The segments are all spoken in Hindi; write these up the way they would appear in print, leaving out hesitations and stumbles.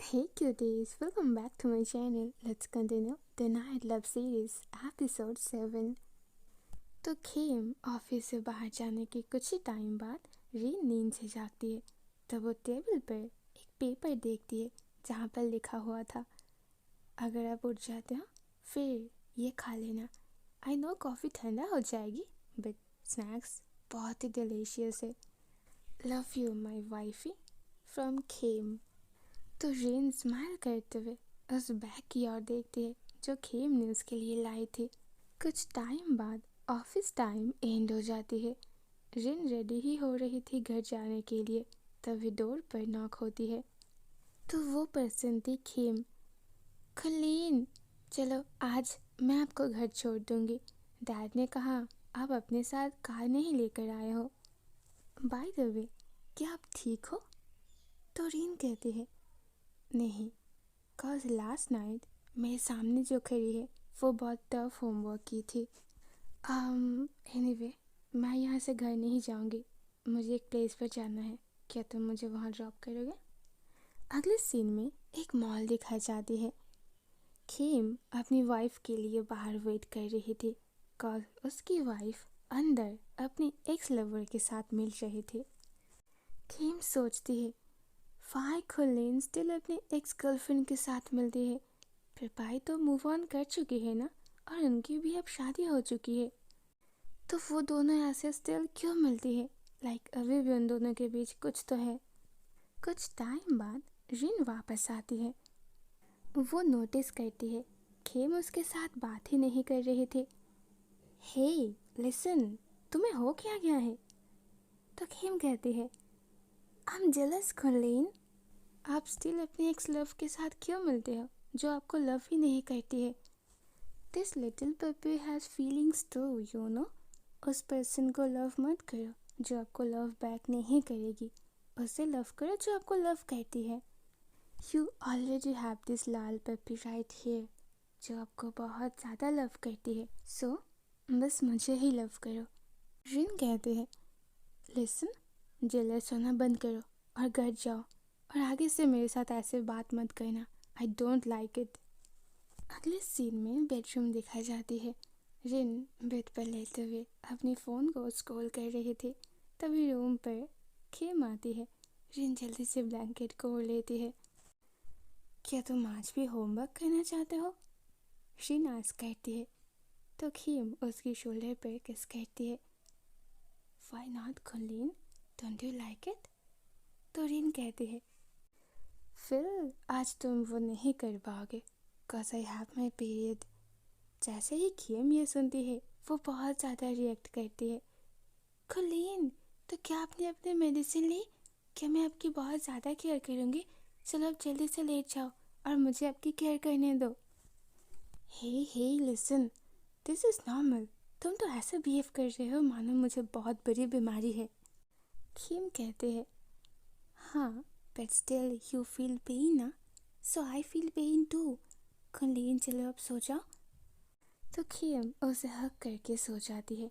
Hey cuties, welcome back to my channel. Let's continue the Night Love series, episode 7. तो खेम ऑफिस से बाहर जाने के कुछ ही टाइम बाद रीन नींद से जागती है। तब वो टेबल पर एक पेपर देखती है जहाँ पर लिखा हुआ था, अगर आप उठ जाते हो फिर ये खा लेना। आई नो कॉफ़ी ठंडा हो जाएगी बट स्नैक्स बहुत ही डिलीशियस है। Love you my wifey from Khem. तो रीन स्माइल करते हुए उस बैग की ओर देखती है जो खेम ने उसके लिए लाई थी। कुछ टाइम बाद ऑफिस टाइम एंड हो जाती है। रिन रेडी ही हो रही थी घर जाने के लिए, तभी डोर पर नॉक होती है। तो वो पर्सन थी खेम। खलीन, चलो आज मैं आपको घर छोड़ दूंगी। डैड ने कहा आप अपने साथ कार नहीं लेकर आए हो। बाय द वे, क्या आप ठीक हो? तो रीन कहती है नहीं, कॉज लास्ट नाइट मेरे सामने जो खड़ी है वो बहुत टफ होमवर्क की थी। एनीवे, मैं यहाँ से घर नहीं जाऊँगी, मुझे एक प्लेस पर जाना है। क्या तुम मुझे वहाँ ड्रॉप करोगे? अगले सीन में एक मॉल दिखाई जाती है। खेम अपनी वाइफ के लिए बाहर वेट कर रही थी कॉज उसकी वाइफ अंदर अपनी एक्स लवर के साथ मिल रही थी। खेम सोचती है फाई खुलेन स्टिल अपनी एक्स गर्लफ्रेंड के साथ मिलती है, फिर पाई तो मूव ऑन कर चुकी है ना, और उनकी भी अब शादी हो चुकी है, तो वो दोनों ऐसे स्टिल क्यों मिलती है? अभी भी उन दोनों के बीच कुछ तो है। कुछ टाइम बाद रिन वापस आती है। वो नोटिस करती है खेम उसके साथ बात ही नहीं कर रही थी। हे लिसन, तुम्हें हो क्या गया है? तो खेम कहती है आई एम जेलस खुलेन। आप स्टिल अपने एक्स लव के साथ क्यों मिलते हो जो आपको लव ही नहीं करती है? This little puppy has feelings too, you know. उस पर्सन को लव मत करो जो आपको लव बैक नहीं करेगी, उससे लव करो जो आपको लव करती है। You already have this Lal puppy right here जो आपको बहुत ज़्यादा लव करती है, सो बस मुझे ही लव करो। रिन कहते हैं लिसन, जेलस होना बंद करो और घर जाओ, और आगे से मेरे साथ ऐसे बात मत करना। I don't like it. अगले सीन में बेडरूम दिखाई जाती है। रिन बेड पर लेटे हुए अपनी फ़ोन को स्क्रॉल कर रही थी, तभी रूम पर खेम आती है। रिन जल्दी से ब्लैंकेट को ओढ़ लेती है। क्या तुम आज भी होमवर्क करना चाहते हो? रिन आस्क करती है, तो खेम उसकी शोल्डर पर किस करती है। व्हाई नॉट खुलीन, डोंट यू लाइक इट? तो रिन कहती है फिर आज तुम वो नहीं कर पाओगे cause I have my period. जैसे ही खेम ये सुनती है वो बहुत ज़्यादा रिएक्ट करती है। खुलीन, तो क्या आपने अपने मेडिसिन ली? क्या मैं आपकी बहुत ज़्यादा केयर करूँगी? चलो अब जल्दी से लेट जाओ और मुझे आपकी केयर करने दो। हे हे लिसन, दिस इज़ नॉर्मल। तुम तो ऐसे बिहेव कर रहे हो मानो मुझे बहुत बड़ी बीमारी है। खेम कहते हैं हाँ, but still you feel pain ना, सो आई फील पेन टू। खुलीन चलो अब सो जाओ। तो खेम उसे हक करके सो जाती है।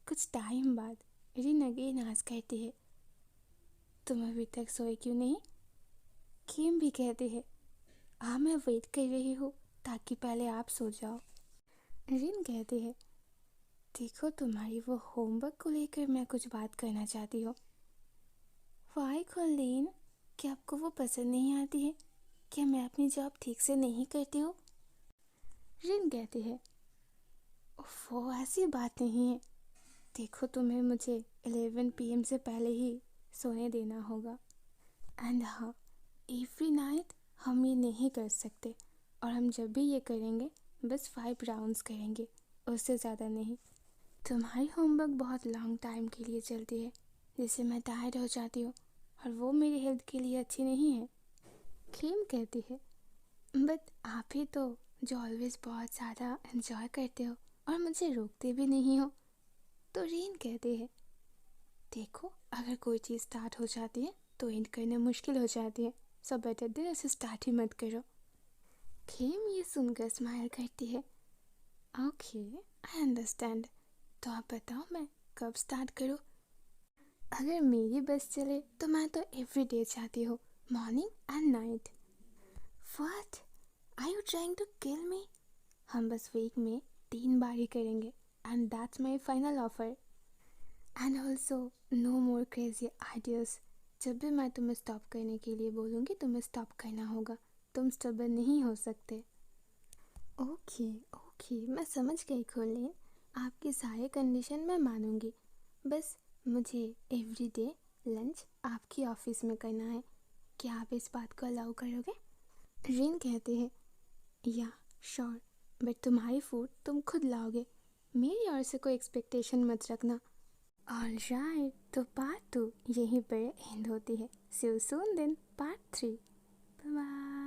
कुछ टाइम बाद रिन अगेन आस्क करती है तुम अभी तक सोए क्यों नहीं? खेम भी कहते हैं हाँ, मैं वेट कर रही हूँ ताकि पहले आप सो जाओ। रिन कहती है देखो, तुम्हारी वो होमवर्क को लेकर मैं कुछ बात करना चाहती हूँ। वाई खुलीन, क्या आपको वो पसंद नहीं आती है? क्या मैं अपनी जॉब ठीक से नहीं करती हूँ? रिन कहती है वो ऐसी बात नहीं है, देखो तुम्हें मुझे 11 PM से पहले ही सोने देना होगा, एंड हाँ, एवरी नाइट हम ये नहीं कर सकते, और हम जब भी ये करेंगे बस 5 राउंड्स करेंगे, उससे ज़्यादा नहीं। तुम्हारी होमवर्क बहुत लॉन्ग टाइम के लिए चलती है जिससे मैं टायर्ड हो जाती हूँ, और वो मेरी हेल्थ के लिए अच्छी नहीं है। खेम कहती है बट आप ही तो जो ऑलवेज बहुत ज़्यादा एंजॉय करते हो और मुझे रोकते भी नहीं हो। तो रीन कहती है देखो, अगर कोई चीज़ स्टार्ट हो जाती है तो एंड करना मुश्किल हो जाती है, सो बेटर देन उसे स्टार्ट ही मत करो। खेम ये सुनकर स्माइल करती है ओके, आई अंडरस्टैंड। तो आप बताओ मैं कब स्टार्ट करूँ? अगर मेरी बस चले तो मैं तो एवरी डे चाहती हूँ, morning and night. What? Are you trying to kill me? हम बस वीक में 3 बार ही करेंगे and that's my final offer. And also no more crazy ideas. जब भी मैं तुम्हें स्टॉप करने के लिए बोलूँगी तुम्हें स्टॉप करना होगा. तुम स्टबर्न नहीं हो सकते. ओके ओके, मैं समझ गई कोलिन. आपकी सारे कंडीशन मैं मानूंगी. बस मुझे एवरीडे लंच आपकी ऑफिस में करना है. क्या आप इस बात को अलाउ करोगे? रिन कहते हैं या श्योर, बट तुम्हारी फूड तुम खुद लाओगे. मेरी ओर से कोई एक्सपेक्टेशन मत रखना. ऑलराइट, तो पार्ट 2 यहीं पर एंड होती है. See you soon then part 3. Bye bye.